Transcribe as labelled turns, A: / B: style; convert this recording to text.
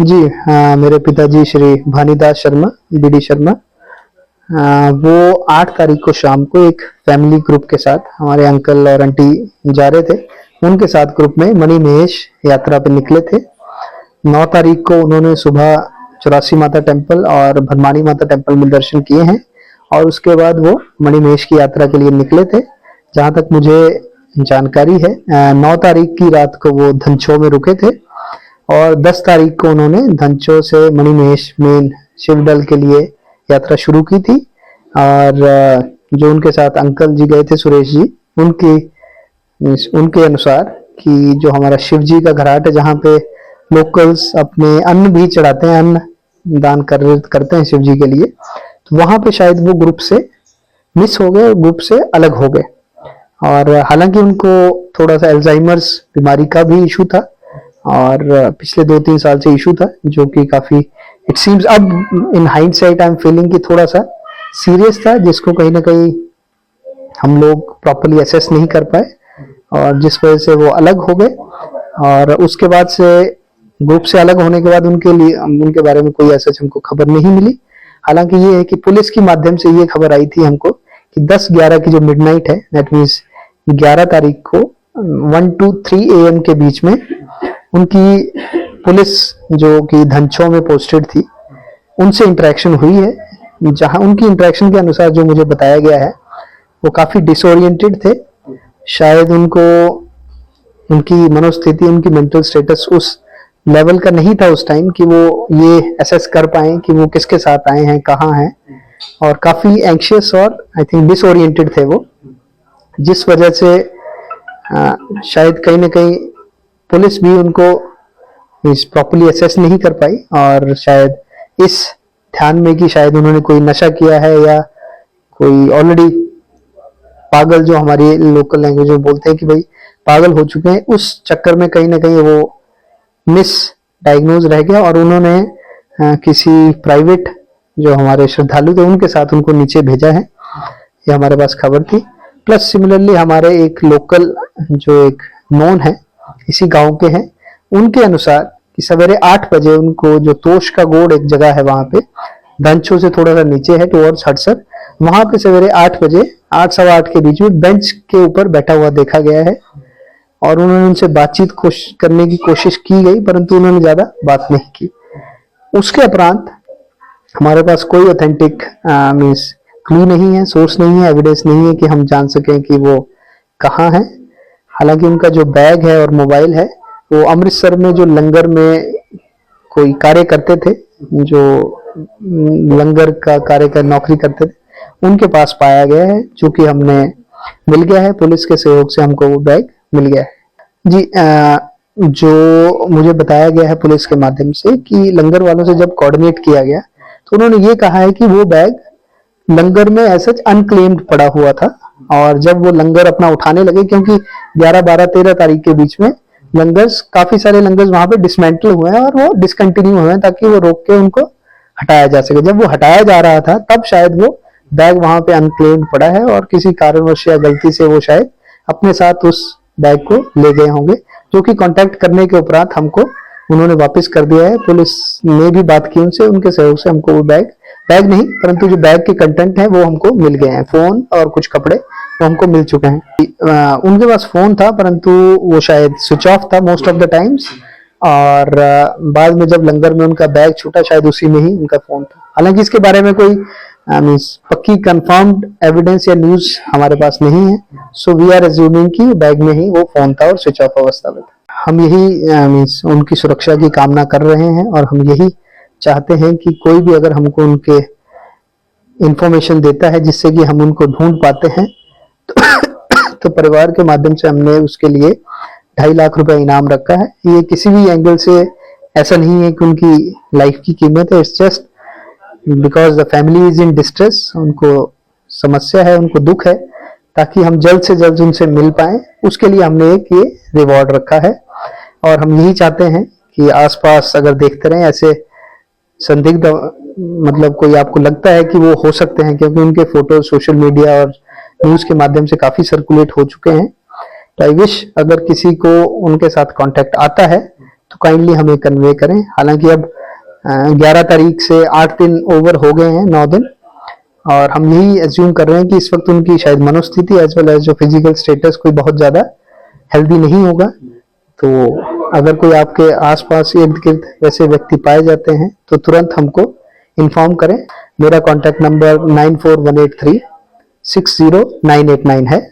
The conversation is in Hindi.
A: जी हाँ, मेरे पिताजी श्री भानीदास शर्मा, बीडी शर्मा, वो 8 तारीख को शाम को एक फैमिली ग्रुप के साथ, हमारे अंकल और आंटी जा रहे थे, उनके साथ ग्रुप में मणिमहेश यात्रा पे निकले थे। 9 तारीख को उन्होंने सुबह चौरासी माता टेम्पल और भरमानी माता टेम्पल में दर्शन किए हैं और उसके बाद वो मणिमहेश की यात्रा के लिए निकले थे। जहाँ तक मुझे जानकारी है, 9 तारीख की रात को वो धनछो में रुके थे और 10 तारीख को उन्होंने धनचो से मणिमहेश मेन शिवडल के लिए यात्रा शुरू की थी। और जो उनके साथ अंकल जी गए थे, सुरेश जी, उनके अनुसार कि जो हमारा शिव जी का घाट है, जहाँ पे लोकल्स अपने अन्न भी चढ़ाते हैं, अन्न दान करते हैं शिव जी के लिए, तो वहां पे शायद वो ग्रुप से मिस हो गए, ग्रुप से अलग हो गए। और हालांकि उनको थोड़ा सा अल्जाइमर्स बीमारी का भी इशू था और पिछले 2-3 साल से इशू था, जो कि काफी इट सीम्स अब in hindsight I am feeling कि थोड़ा सा सीरियस था, जिसको कहीं ना कहीं हम लोग प्रॉपर्ली असेस नहीं कर पाए और जिस वजह से वो अलग हो गए। और उसके बाद से ग्रुप से अलग होने के बाद उनके बारे में कोई ऐसा हमको खबर नहीं मिली। हालांकि ये है कि पुलिस के माध्यम से ये खबर आई थी हमको कि 10-11 की जो मिडनाइट है, दैट मीन्स 11 तारीख को 1 to 3 AM के बीच में उनकी पुलिस जो कि धनछो में पोस्टेड थी, उनसे इंटरेक्शन हुई है। जहां उनकी इंटरेक्शन के अनुसार जो मुझे बताया गया है, वो काफी डिसोरिएंटेड थे। शायद उनको उनकी मनोस्थिति, उनकी मेंटल स्टेटस उस लेवल का नहीं था उस टाइम कि वो ये असेस कर पाए कि वो किसके साथ आए हैं, कहाँ हैं, और काफी एंग्शियस और आई थिंक डिसोरिएंटेड थे वो, जिस वजह से शायद कहीं ना कहीं पुलिस भी उनको प्रॉपर्ली असेस नहीं कर पाई। और शायद इस ध्यान में कि शायद उन्होंने कोई नशा किया है या कोई ऑलरेडी पागल, जो हमारी लोकल लैंग्वेज में बोलते हैं कि भाई पागल हो चुके हैं, उस चक्कर में कहीं ना कहीं वो मिस डायग्नोज रह गया और उन्होंने किसी प्राइवेट जो हमारे श्रद्धालु थे उनके साथ उनको नीचे भेजा है, ये हमारे पास खबर थी। प्लस सिमिलरली हमारे एक लोकल जो एक नोन है, इसी गांव के हैं, उनके अनुसार कि सवेरे 8 बजे उनको जो तोश का गोड़ एक जगह है, वहां पे धनछो से थोड़ा सा नीचे है टुवर्ड्स हटसर, वहां पे सवेरे 8 बजे 8 सवा 8 के बीच में बेंच के ऊपर बैठा हुआ देखा गया है। और उन्होंने उनसे बातचीत करने की कोशिश की गई, परंतु उन्होंने ज्यादा बात नहीं की। उसके उपरांत हमारे पास कोई ऑथेंटिक मीन्स क्लू नहीं है, सोर्स नहीं है, एविडेंस नहीं है कि हम जान सकें कि वो कहाँ है। हालांकि उनका जो बैग है और मोबाइल है, वो अमृतसर में जो लंगर में कोई कार्य करते थे, जो लंगर का कार्य कर नौकरी करते थे, उनके पास पाया गया है, जो कि हमने मिल गया है, पुलिस के सहयोग से हमको वो बैग मिल गया है। जी, जो मुझे बताया गया है पुलिस के माध्यम से कि लंगर वालों से जब कोऑर्डिनेट किया गया तो उन्होंने ये कहा है कि वो बैग लंगर में ऐसा अनक्लेम्ड पड़ा हुआ था, और जब वो लंगर अपना उठाने लगे, क्योंकि 11, 12, 13 तारीख के बीच में लंगर्स, काफी सारे लंगर्स वहां पे डिसमेंटल हुए हैं और वो डिसकंटिन्यू हुए हैं ताकि वो रोक के उनको हटाया जा सके। जब वो हटाया जा रहा था तब शायद वो बैग वहां पे अनक्लेम्ड पड़ा है और किसी कारणवश या गलती से वो शायद अपने साथ उस बैग को ले गए होंगे, जो कि कांटेक्ट करने के उपरांत हमको उन्होंने वापस कर दिया है। पुलिस ने भी बात की उनसे, उनके सहयोग से हमको वो बैग नहीं परंतु जो बैग के कंटेंट है वो हमको मिल गए हैं। फोन और कुछ कपड़े वो हमको मिल चुके हैं। उनके पास फोन था परंतु वो शायद स्विच ऑफ था मोस्ट ऑफ द टाइम्स, और बाद में जब लंगर में उनका बैग छूटा शायद उसी में ही उनका फोन था। हालांकि इसके बारे में कोई मीन्स पक्की कंफर्म्ड एविडेंस या न्यूज हमारे पास नहीं है, सो वी आर अज्यूमिंग कि बैग में ही वो फोन था और स्विच ऑफ अवस्था में था। हम यही मीन्स उनकी सुरक्षा की कामना कर रहे हैं और हम यही चाहते हैं कि कोई भी अगर हमको उनके इंफॉर्मेशन देता है जिससे कि हम उनको ढूंढ पाते हैं तो परिवार के माध्यम से हमने उसके लिए 2.5 लाख रुपए इनाम रखा है। ये किसी भी एंगल से ऐसा नहीं है कि उनकी लाइफ की कीमत है, it's just because the family is in distress, उनको समस्या है, उनको दुख है, ताकि हम जल्द से जल्द उनसे मिल पाए, उसके लिए हमने एक ये रिवॉर्ड रखा है। और हम यही चाहते हैं कि आसपास अगर देखते रहें ऐसे संदिग्ध, मतलब कोई आपको लगता है कि वो हो सकते हैं, क्योंकि उनके फोटो सोशल मीडिया और न्यूज के माध्यम से काफी सर्कुलेट हो चुके हैं, तो आई विश अगर किसी को उनके साथ कांटेक्ट आता है तो काइंडली हमें कन्वे करें। हालांकि अब 11 तारीख से 8 दिन ओवर हो गए हैं, 9 दिन, और हम यही एज्यूम कर रहे हैं कि इस वक्त उनकी शायद मनोस्थिति एज वेल एज जो फिजिकल स्टेटस कोई बहुत ज़्यादा हेल्दी नहीं होगा। तो अगर कोई आपके आसपास इर्द गिर्द वैसे व्यक्ति पाए जाते हैं तो तुरंत हमको इन्फॉर्म करें। मेरा कॉन्टैक्ट नंबर 9418360989 है।